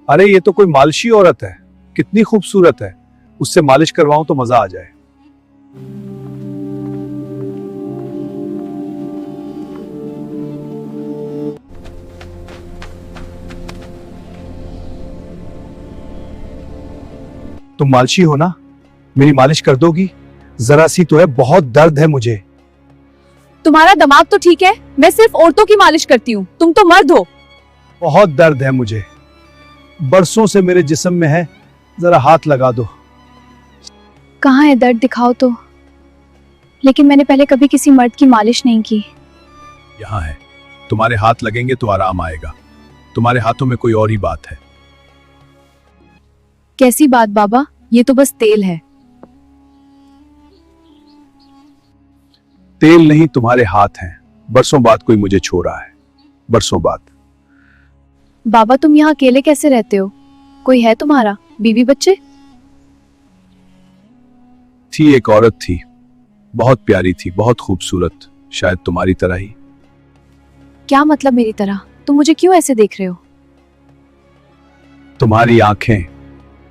अरे ये तो कोई मालिशी औरत है, कितनी खूबसूरत है। उससे मालिश करवाऊं तो मजा आ जाए। तुम मालिशी हो ना, मेरी मालिश कर दोगी? जरा सी तो है, बहुत दर्द है मुझे। तुम्हारा दिमाग तो ठीक है, मैं सिर्फ औरतों की मालिश करती हूँ, तुम तो मर्द हो। बहुत दर्द है मुझे, बरसों से मेरे जिस्म में है, जरा हाथ लगा दो। कहाँ है दर्द, दिखाओ तो। लेकिन मैंने पहले कभी किसी मर्द की मालिश नहीं की। यहाँ है, तुम्हारे हाथ लगेंगे तो आराम आएगा। तुम्हारे हाथों में कोई और ही बात है। कैसी बात बाबा, ये तो बस तेल है। तेल नहीं, तुम्हारे हाथ हैं। बरसों बाद कोई मुझे छो रहा है, बरसों बाद। बाबा तुम यहाँ अकेले कैसे रहते हो? कोई है तुम्हारा, बीवी बच्चे? थी, एक औरत थी, बहुत प्यारी थी, बहुत खूबसूरत, शायद तुम्हारी तरह ही। क्या मतलब मेरी तरह? तुम मुझे क्यों ऐसे देख रहे हो? तुम्हारी आंखें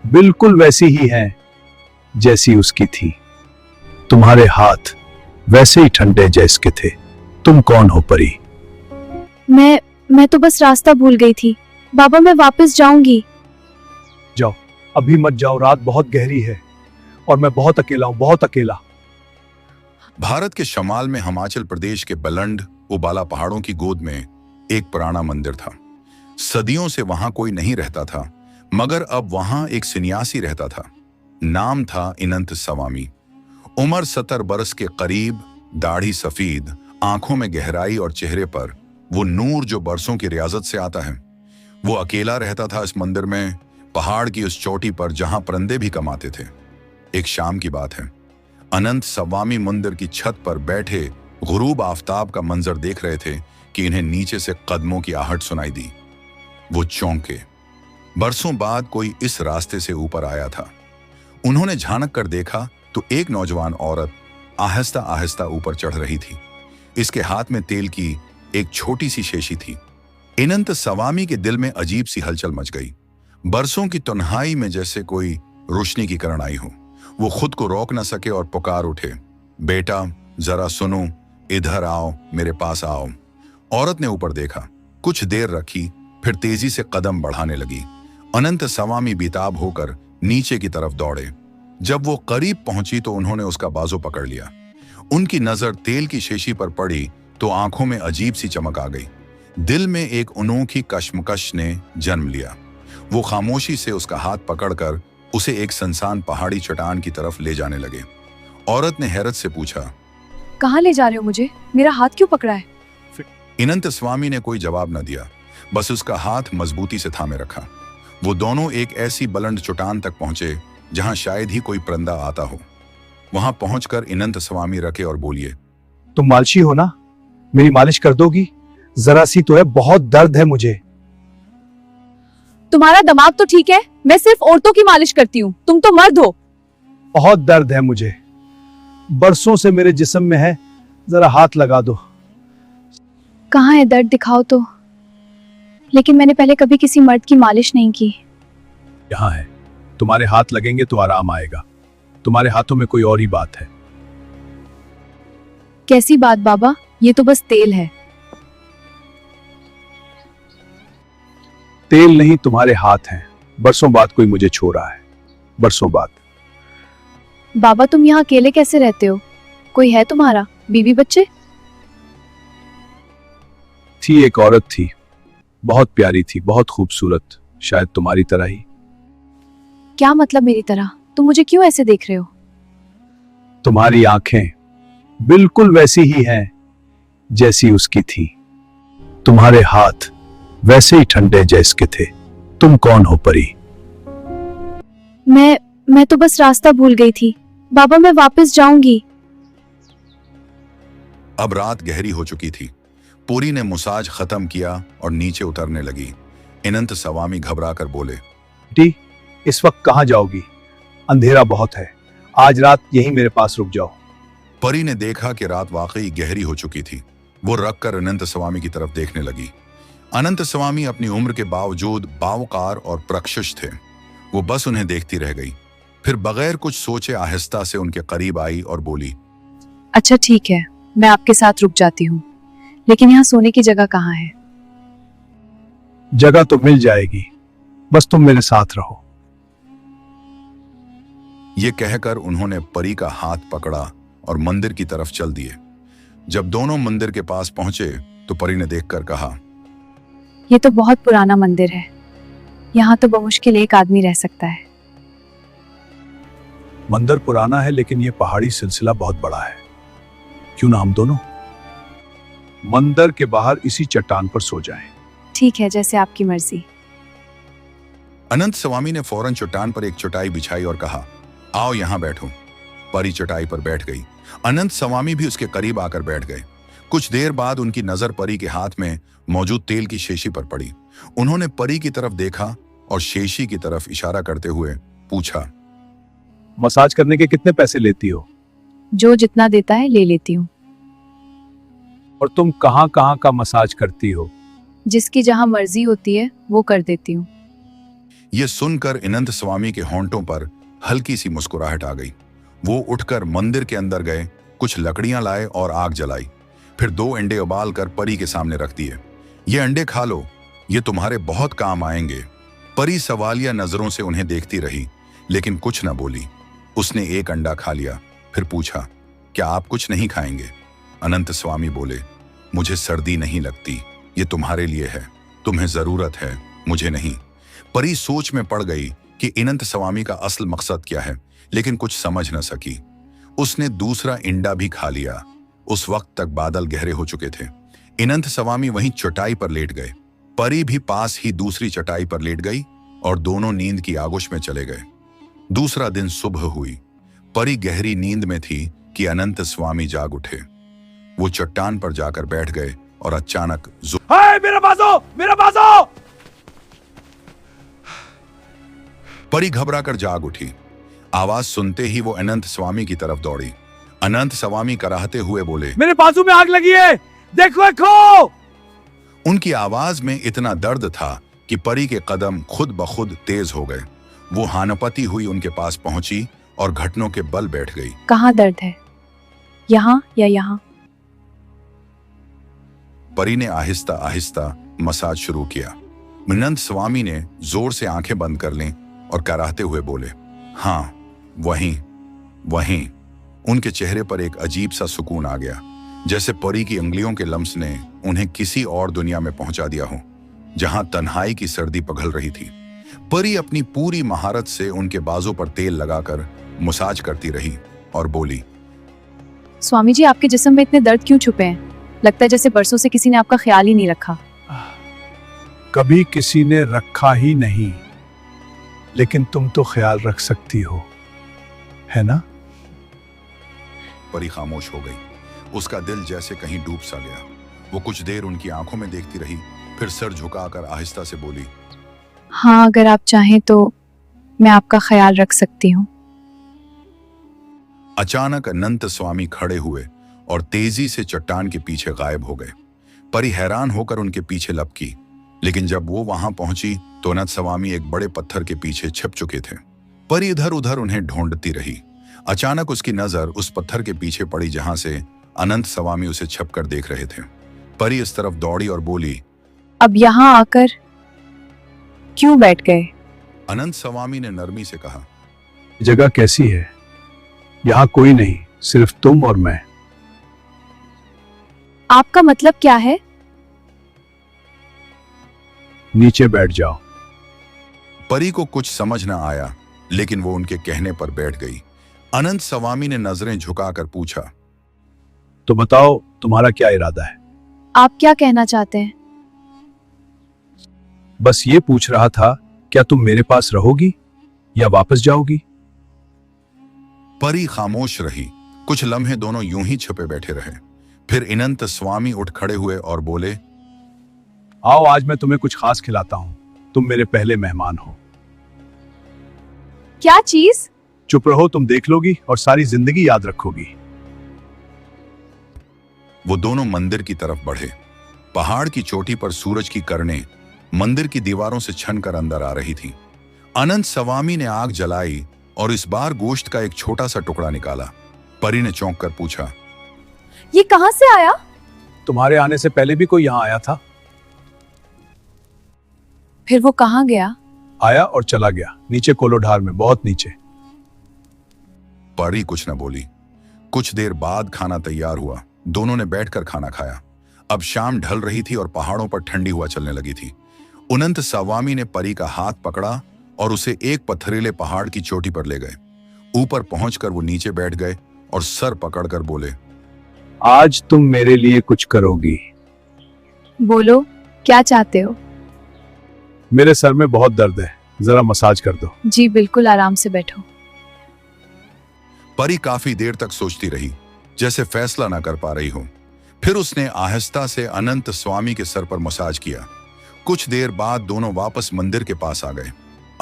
बिल्कुल वैसी ही हैं जैसी उसकी थी। तुम्हारे हाथ वैसे ही ठंडे जैसे थे। तुम कौन हो परी? मैं तो बस रास्ता भूल गई थी। बाबा मैं वापस जाऊंगी। जाओ, अभी मत जाओ, रात बहुत गहरी है और मैं बहुत अकेला हूं, बहुत अकेला। भारत के शमाल में हिमाचल प्रदेश के बलंड उबाला पहाड़ों की गोद में एक पुराना मंदिर था। सदियों से वहां कोई नहीं रहता था, मगर अब वहां एक सन्यासी रहता था। नाम था इनंत स्वामी। उम्र 70 बरस के करीब, दाढ़ी सफेद, आंखों में गहराई और चेहरे पर वो नूर जो बरसों की रियाजत से आता है। वो अकेला रहता था इस मंदिर में, पहाड़ की उस चोटी पर जहां परिंदे भी कम आते थे। एक शाम की बात है। अनंत स्वामी मंदिर की छत पर बैठे गुरूब आफताब का मंजर देख रहे थे कि इन्हें नीचे से कदमों की आहट सुनाई दी। वो चौंके। बरसों बाद कोई इस रास्ते से ऊपर आया था। उन्होंने झांक कर देखा तो एक नौजवान औरत आहिस्ता आहिस्ता ऊपर चढ़ रही थी। इसके हाथ में तेल की एक छोटी सी शीशी थी। इनंत स्वामी के दिल में अजीब सी हलचल मच गई। बरसों की तन्हाई में जैसे कोई रोशनी की किरण आई हो। वो खुद को रोक न सके और पुकार उठे, बेटा जरा सुनो, इधर आओ, मेरे पास आओ। औरत ने ऊपर देखा, कुछ देर रखी, फिर तेजी से कदम बढ़ाने लगी। अनंत स्वामी बेताब होकर नीचे की तरफ दौड़े। जब वो करीब पहुंची तो उन्होंने उसका बाजू पकड़ लिया। उनकी नजर तेल की शीशी पर पड़ी तो आंखों में अजीब सी चमक आ गई। दिल में एक अनोखी कश्मकश ने जन्म लिया। वो खामोशी से उसका हाथ पकड़कर उसे एक सुनसान पहाड़ी चट्टान की तरफ ले जाने लगे। औरत ने हैरत से पूछा, कहाँ ले जा रहे हो मुझे? मेरा हाथ क्यों पकड़ा है? इनंत स्वामी ने कोई जवाब न दिया, बस उसका हाथ मजबूती से थामे रखा। वो दोनों एक ऐसी बुलंद चट्टान तक पहुंचे जहां शायद ही कोई परिंदा आता हो। वहां पहुंचकर इनंत स्वामी रखे और बोलिए, तुम मालिशी हो ना, मेरी मालिश कर दोगी? जरा सी तो है, बहुत दर्द है मुझे। तुम्हारा दिमाग तो ठीक है, मैं सिर्फ औरतों की मालिश करती हूँ, तुम तो मर्द हो। बहुत दर्द है मुझे, बरसों से मेरे जिस्म में है, जरा हाथ लगा दो। कहाँ है दर्द, दिखाओ तो। लेकिन मैंने पहले कभी किसी मर्द की मालिश नहीं की। यहाँ है, तुम्हारे हाथ लगेंगे तो आराम आएगा। तुम्हारे हाथों में कोई और ही बात है। कैसी बात बाबा, ये तो बस तेल है। तेल नहीं, तुम्हारे हाथ हैं। बरसों बाद कोई मुझे छो रहा है, बरसों बाद। बाबा तुम यहाँ अकेले कैसे रहते हो? कोई है तुम्हारा, बीवी बच्चे? थी, एक औरत थी, बहुत प्यारी थी, बहुत खूबसूरत, शायद तुम्हारी तरह ही। क्या मतलब मेरी तरह? तुम मुझे क्यों ऐसे देख रहे हो? तुम्हारी आंखें बिल्कुल वैसी ही हैं जैसी उसकी थी। तुम्हारे हाथ वैसे ही ठंडे जैसे थे। तुम कौन हो परी? मैं तो बस रास्ता भूल गई थी। बाबा मैं वापस जाऊंगी। अब रात गहरी हो चुकी थी। पूरी ने मसाज खत्म किया और नीचे उतरने लगी। इनंत स्वामी घबरा कर बोले, बेटी इस वक्त कहाँ जाओगी? अंधेरा बहुत है, आज रात यहीं मेरे पास रुक जाओ। परी ने देखा कि रात वाकई गहरी हो चुकी थी। वो रख कर अनंत स्वामी की तरफ देखने लगी। अनंत स्वामी अपनी उम्र के बावजूद बावकार और प्रक्षुष थे। वो बस उन्हें देखती रह गई, फिर बगैर कुछ सोचे आहिस्ता से उनके करीब आई और बोली, अच्छा ठीक है, मैं आपके साथ रुक जाती हूँ, लेकिन यहाँ सोने की जगह कहाँ है? जगह तो मिल जाएगी, बस तुम मेरे साथ रहो। ये कहकर उन्होंने परी का हाथ पकड़ा और मंदिर की तरफ चल दिए। जब दोनों मंदिर के पास पहुंचे तो परी ने देखकर कहा, ये तो बहुत पुराना मंदिर है, यहाँ तो बमुश्किल एक आदमी रह सकता है। मंदिर पुराना है, लेकिन ये पहाड़ी सिलसिला बहुत बड़ा है। क्यों ना हम दोनों मंदिर के बाहर इसी चट्टान पर सो जाएं? ठीक है, जैसे आपकी मर्जी। अनंत स्वामी ने फौरन चट्टान पर एक चटाई बिछाई और कहा, आओ यहां बैठो। परी चटाई पर बैठ गई। अनंत स्वामी भी उसके करीब आकर बैठ गए। कुछ देर बाद उनकी नजर परी के हाथ में मौजूद तेल की शीशी पर पड़ी। उन्होंने परी की तरफ देखा और शीशी की तरफ इशारा करते हुए पूछा, मसाज करने के कितने पैसे लेती हो? जो जितना देता है ले लेती हूँ। और तुम कहाँ कहाँ का मसाज करती हो? जिसकी जहाँ मर्जी होती है वो कर देती हूँ। यह सुनकर अनंत स्वामी के होंठों पर हल्की सी मुस्कुराहट आ गई। वो उठकर मंदिर के अंदर गए, कुछ लकड़ियां लाए और आग जलाई। फिर 2 अंडे उबाल कर परी के सामने रख दिए। ये अंडे खा लो, ये तुम्हारे बहुत काम आएंगे। परी सवालिया नजरों से उन्हें देखती रही, लेकिन कुछ न बोली। उसने एक अंडा खा लिया, फिर पूछा, क्या आप कुछ नहीं खाएंगे? अनंत स्वामी बोले, मुझे सर्दी नहीं लगती, ये तुम्हारे लिए है, तुम्हें जरूरत है, मुझे नहीं। परी सोच में पड़ गई कि अनंत स्वामी का असल मकसद क्या है, लेकिन कुछ समझ न सकी। उसने दूसरा अंडा भी खा लिया। उस वक्त तक बादल गहरे हो चुके थे। अनंत स्वामी वहीं चटाई पर लेट गए। परी भी पास ही दूसरी चटाई पर लेट गई और दोनों नींद की आगोश में चले गए। दूसरा दिन सुबह हुई। परी गहरी नींद में थी कि अनंत स्वामी जाग उठे। वो चट्टान पर जाकर बैठ गए और अचानक मेरा बाजू, मेरा बाजू! परी घबराकर जाग उठी। आवाज सुनते ही वो अनंत स्वामी की तरफ दौड़ी। अनंत स्वामी कराहते हुए बोले, मेरे बाजू में आग लगी है, देखो देखो! उनकी आवाज में इतना दर्द था कि परी के कदम खुद ब खुद तेज हो गए। वो हानपती हुई उनके पास पहुंची और घुटनों के बल बैठ गई। कहाँ दर्द है, यहाँ या यहाँ? परी ने आहिस्ता आहिस्ता मसाज शुरू किया। अनंत स्वामी ने जोर से आंखें बंद कर लीं और कराहते हुए बोले, हाँ वहीं वहीं। उनके चेहरे पर एक अजीब सा सुकून आ गया, जैसे परी की उंगलियों के लम्स ने उन्हें किसी और दुनिया में पहुंचा दिया हो, जहां तन्हाई की सर्दी पिघल रही थी। परी अपनी पूरी महारत से उनके बाजू पर तेल लगाकर मसाज करती रही और बोली, स्वामी जी, आपके जिस्म में इतने दर्द क्यों छुपे हैं? लगता है जैसे बरसों से किसी ने आपका ख्याल ही नहीं रखा। कभी किसी ने रखा ही नहीं, लेकिन तुम तो ख्याल रख सकती हो, है ना? परी खामोश हो गई। उसका दिल जैसे कहीं डूब सा गया। वो कुछ देर उनकी आंखों में देखती रही, फिर सर झुकाकर आहिस्ता से बोली, हाँ, अगर आप चाहें तो मैं आपका ख्याल रख सकती हूँ। अचानक अनंत स्वामी खड़े हुए और तेजी से चट्टान के पीछे गायब हो गए। परी हैरान होकर उनके पीछे लपकी, लेकिन जब वो वहां पहुंची तो अनंत स्वामी एक बड़े पत्थर के पीछे छिप चुके थे। परी इधर उधर उन्हें ढूंढती रही। अचानक उसकी नजर उस पत्थर के पीछे पड़ी जहां से अनंत स्वामी उसे छपकर देख रहे थे। परी इस तरफ दौड़ी और बोली, अब यहाँ आकर क्यों बैठ गए? अनंत स्वामी ने नरमी से कहा, जगह कैसी है? यहाँ कोई नहीं, सिर्फ तुम और मैं। आपका मतलब क्या है? नीचे बैठ जाओ। परी को कुछ समझ न आया, लेकिन वो उनके कहने पर बैठ गई। अनंत स्वामी ने नजरें झुकाकर पूछा, तो बताओ तुम्हारा क्या इरादा है? आप क्या कहना चाहते हैं? बस ये पूछ रहा था, क्या तुम मेरे पास रहोगी या वापस जाओगी? परी खामोश रही। कुछ लम्हे दोनों यूं ही छुपे बैठे रहे। फिर अनंत स्वामी उठ खड़े हुए और बोले, आओ आज मैं तुम्हें कुछ खास खिलाता हूं, तुम मेरे पहले मेहमान हो। क्या चीज? चुप रहो, तुम देख लोगी और सारी जिंदगी याद रखोगी। वो दोनों मंदिर की तरफ बढ़े। पहाड़ की चोटी पर सूरज की किरणें मंदिर की दीवारों से छनकर अंदर आ रही थी। अनंत स्वामी ने आग जलाई और इस बार गोश्त का एक छोटा सा टुकड़ा निकाला। परी ने चौंक कर पूछा, ये कहाँ से आया? तुम्हारे आने से पहले भी कोई यहाँ आया था? फिर वो कहाँ गया? आया और चला गया, नीचे कोलोढार में, बहुत नीचे। परी कुछ न बोली। कुछ देर बाद खाना तैयार हुआ। दोनों ने बैठकर खाना खाया। अब शाम ढल रही थी और पहाड़ों पर ठंडी हवा चलने लगी थी। अनंत स्वामी ने परी का हाथ पकड़ा और उसे एक पथरीले पहाड़ की चोटी पर ले गए। ऊपर पहुंचकर वो नीचे बैठ गए और सर पकड़कर बोले, आज तुम मेरे लिए कुछ करोगी? बोलो, क्या चाहते हो? मेरे सर में बहुत दर्द है, जरा मसाज कर दो। जी बिल्कुल, आराम से बैठो। परी काफी देर तक सोचती रही, जैसे फैसला ना कर पा रही हो। फिर उसने आहिस्ता से अनंत स्वामी के सर पर मसाज किया। कुछ देर बाद दोनों वापस मंदिर के पास आ गए।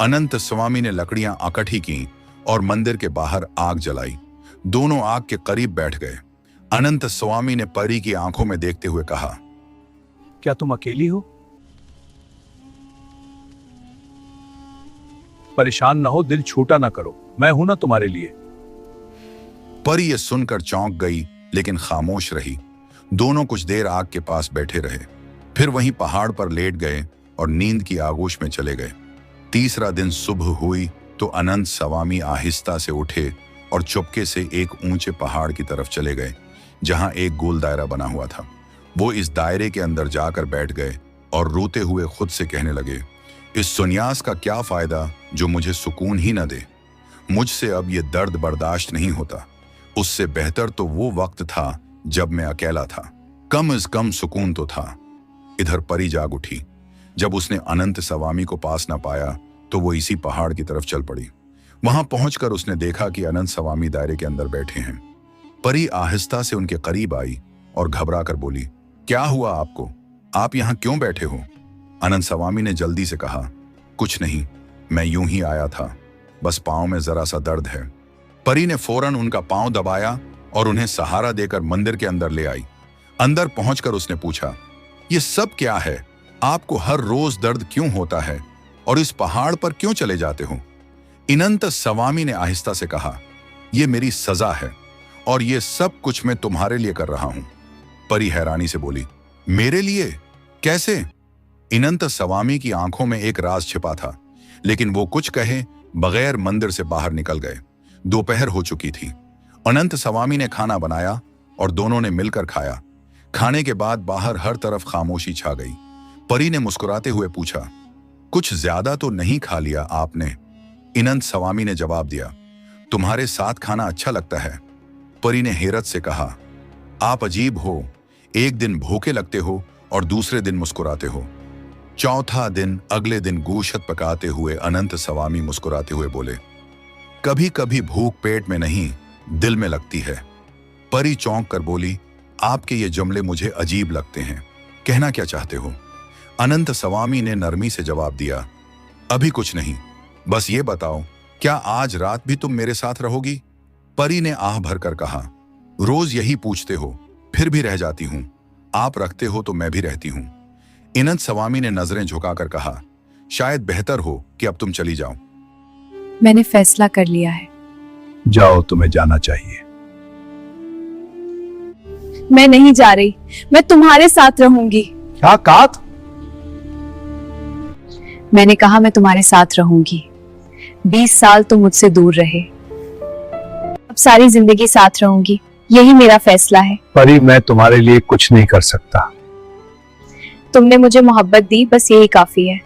अनंत स्वामी ने लकड़ियां इकट्ठी की और मंदिर के बाहर आग जलाई। दोनों आग के करीब बैठ गए। अनंत स्वामी ने परी की आंखों में देखते हुए कहा, क्या तुम अकेली हो? परेशान ना हो, दिल छोटा ना करो, मैं हूं ना तुम्हारे लिए। परी ये सुनकर चौंक गई, लेकिन खामोश रही। दोनों कुछ देर आग के पास बैठे रहे, फिर वहीं पहाड़ पर लेट गए और नींद की आगोश में चले गए। तीसरा दिन सुबह हुई तो अनंत स्वामी आहिस्ता से उठे और चुपके से एक ऊंचे पहाड़ की तरफ चले गए, जहां एक गोल दायरा बना हुआ था। वो इस दायरे के अंदर जाकर बैठ गए और रोते हुए खुद से कहने लगे, इस सुन्यास का क्या फायदा जो मुझे सुकून ही न दे। मुझसे अब ये दर्द बर्दाश्त नहीं होता। उससे बेहतर तो वो वक्त था जब मैं अकेला था। कम से कम सुकून तो था। इधर परी जाग उठी। जब उसने अनंत स्वामी को पास ना पाया तो वो इसी पहाड़ की तरफ चल पड़ी। वहां पहुंचकर उसने देखा कि अनंत स्वामी दायरे के अंदर बैठे हैं। परी आहिस्ता से उनके करीब आई और घबरा कर बोली, क्या हुआ आपको? आप यहां क्यों बैठे हो? अनंत स्वामी ने जल्दी से कहा, कुछ नहीं, मैं यूं ही आया था, बस पांव में जरा सा दर्द है। परी ने फौरन उनका पांव दबाया और उन्हें सहारा देकर मंदिर के अंदर ले आई। अंदर पहुंचकर उसने पूछा, ये सब क्या है? आपको हर रोज दर्द क्यों होता है और इस पहाड़ पर क्यों चले जाते हो? अनंत स्वामी ने आहिस्ता से कहा, यह मेरी सजा है और ये सब कुछ मैं तुम्हारे लिए कर रहा हूं। परी हैरानी से बोली, मेरे लिए? कैसे? अनंत स्वामी की आंखों में एक राज छिपा था, लेकिन वो कुछ कहे बगैर मंदिर से बाहर निकल गए। दोपहर हो चुकी थी। अनंत स्वामी ने खाना बनाया और दोनों ने मिलकर खाया। खाने के बाद बाहर हर तरफ खामोशी छा गई। परी ने मुस्कुराते हुए पूछा, कुछ ज्यादा तो नहीं खा लिया आपने? अनंत स्वामी ने जवाब दिया, तुम्हारे साथ खाना अच्छा लगता है। परी ने हैरत से कहा, आप अजीब हो, एक दिन भूखे लगते हो और दूसरे दिन मुस्कुराते हो। चौथा दिन अगले दिन गोश्त पकाते हुए अनंत स्वामी मुस्कुराते हुए बोले, कभी कभी भूख पेट में नहीं दिल में लगती है। परी चौंक कर बोली, आपके ये जुमले मुझे अजीब लगते हैं, कहना क्या चाहते हो? अनंत स्वामी ने नरमी से जवाब दिया, अभी कुछ नहीं, बस ये बताओ, क्या आज रात भी तुम मेरे साथ रहोगी? परी ने आह भरकर कहा, रोज यही पूछते हो, फिर भी रह जाती हूं। आप रखते हो तो मैं भी रहती हूं। अनंत स्वामी ने नजरें झुकाकर कहा, शायद बेहतर हो कि अब तुम चली जाओ। मैंने फैसला कर लिया है। जाओ, तुम्हें जाना चाहिए। मैं नहीं जा रही, मैं तुम्हारे साथ रहूंगी। क्या कहा? मैंने कहा मैं तुम्हारे साथ रहूंगी। 20 साल तुम मुझसे दूर रहे, अब सारी जिंदगी साथ रहूंगी, यही मेरा फैसला है। परी, मैं तुम्हारे लिए कुछ नहीं कर सकता। तुमने मुझे मोहब्बत दी, बस यही काफी है।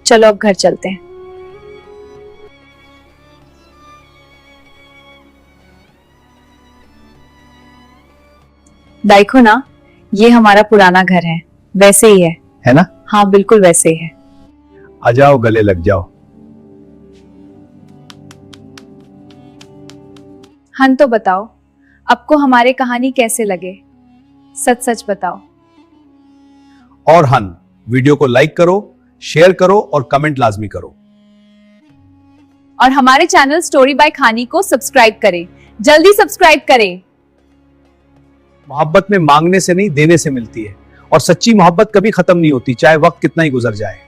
चलो अब घर चलते हैं। देखो ना, ये हमारा पुराना घर है, वैसे ही है ना? हाँ बिल्कुल वैसे ही है। आ जाओ, गले लग जाओ। हन तो बताओ, आपको हमारी कहानी कैसे लगे? सच सच बताओ। और हन, वीडियो को लाइक करो, शेयर करो और कमेंट लाजमी करो। और हमारे चैनल स्टोरी बाय खानी को सब्सक्राइब करें, जल्दी सब्सक्राइब करें। मोहब्बत में मांगने से नहीं, देने से मिलती है, और सच्ची मोहब्बत कभी खत्म नहीं होती, चाहे वक्त कितना ही गुजर जाए।